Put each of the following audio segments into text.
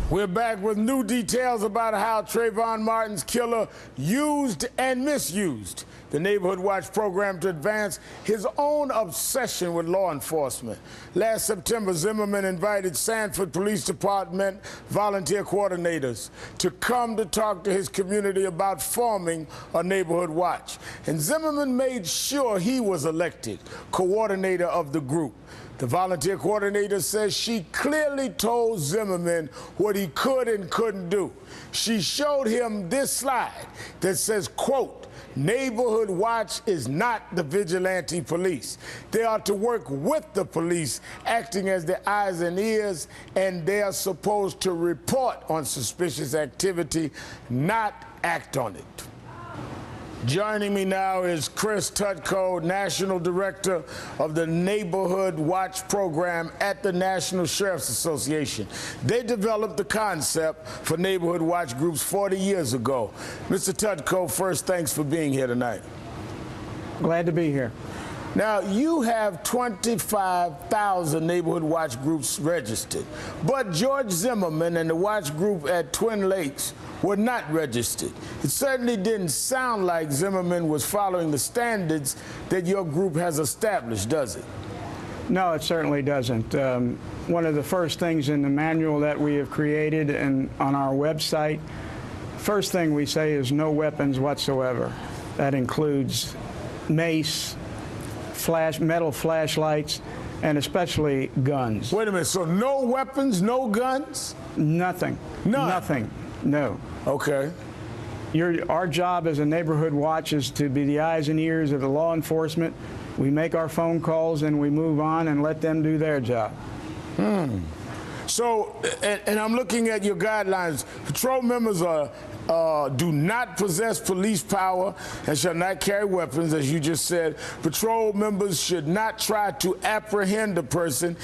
We're back with new details about how Trayvon Martin's killer used and misused the Neighborhood Watch program to advance his own obsession with law enforcement. Last September, Zimmerman invited Sanford Police Department volunteer coordinators to come to talk to his community about forming a Neighborhood Watch. And Zimmerman made sure he was elected coordinator of the group. The volunteer coordinator says she clearly told Zimmerman what he could and couldn't do. She showed him this slide that says, quote, "Neighborhood Watch is not the vigilante police. They are to work with the police, acting as their eyes and ears, and they are supposed to report on suspicious activity, not act on it." Joining me now is Chris Tutko, National Director of the Neighborhood Watch program at the National Sheriff's Association. They developed the concept for Neighborhood Watch groups 40 years ago. Mr. Tutko, first, thanks for being here tonight. Glad to be here. Now, you have 25,000 Neighborhood Watch groups registered, but George Zimmerman and the Watch group at Twin Lakes were not registered. It certainly didn't sound like Zimmerman was following the standards that your group has established, does it? No, it certainly doesn't. One of the first things in the manual that we have created and on our website, first thing we say is no weapons whatsoever. That includes mace, metal flashlights, and especially guns. Wait a minute, so no weapons, no guns? Nothing. None? Nothing. No. Okay. Our job as a Neighborhood Watch is to be the eyes and ears of the law enforcement. We make our phone calls and we move on and let them do their job. So, and I'm looking at your guidelines. Patrol members do not possess police power and shall not carry weapons, as you just said. Patrol members should not try to apprehend a person,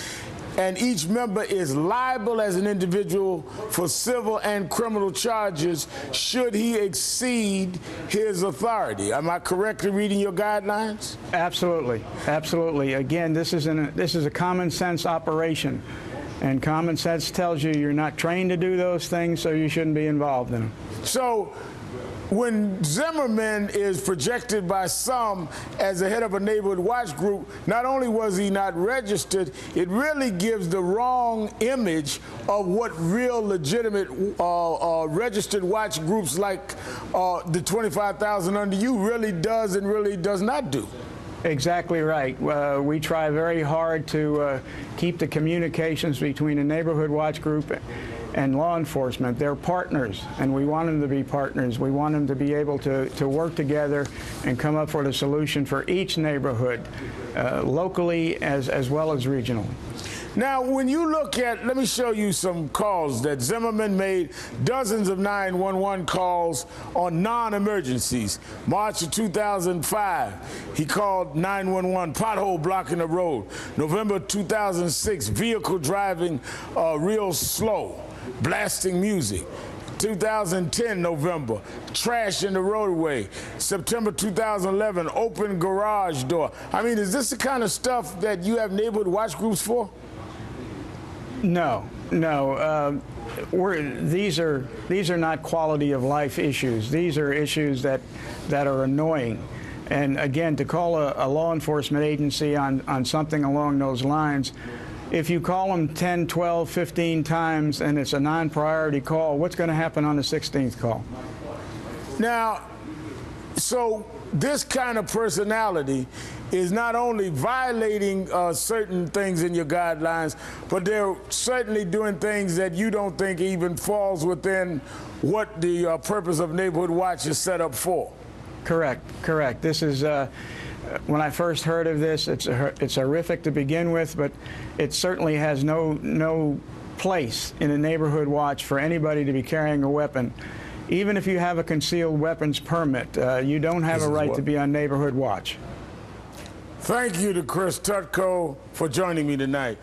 and each member is liable as an individual for civil and criminal charges should he exceed his authority. Am I correctly reading your guidelines? Absolutely, absolutely. Again, this is a common sense operation. And common sense tells you you're not trained to do those things, so you shouldn't be involved in them. So when Zimmerman is projected by some as the head of a Neighborhood Watch group, not only was he not registered, it really gives the wrong image of what real legitimate registered watch groups like the 25,000 under you really does and really does not do. Exactly right. We try very hard to keep the communications between a Neighborhood Watch group and law enforcement. They're partners, and we want them to be partners. We want them to be able to work together and come up with a solution for each neighborhood, locally as well as regionally. Now, when you look at, let me show you some calls that Zimmerman made, dozens of 911 calls on non-emergencies. March of 2005, he called 911, pothole blocking the road. November 2006, vehicle driving real slow, blasting music. 2010 November, trash in the roadway. September 2011, open garage door. I mean, is this the kind of stuff that you have Neighborhood Watch groups for? No, no. These are not quality of life issues. These are issues that are annoying. And again, to call a law enforcement agency on something along those lines, if you call them 10, 12, 15 times and it's a non-priority call, what's going to happen on the 16th call? Now, so this kind of personality is not only violating certain things in your guidelines, but they're certainly doing things that you don't think even falls within what the purpose of Neighborhood Watch is set up for. Correct, correct. This is, when I first heard of this, it's horrific to begin with, but it certainly has no place in a Neighborhood Watch for anybody to be carrying a weapon. Even if you have a concealed weapons permit, you don't have a right to be on Neighborhood Watch. Thank you to Chris Tutko for joining me tonight.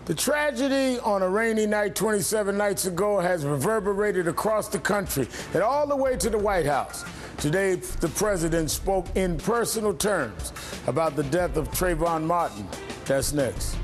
The tragedy on a rainy night 27 nights ago has reverberated across the country and all the way to the White House. Today, the president spoke in personal terms about the death of Trayvon Martin. That's next.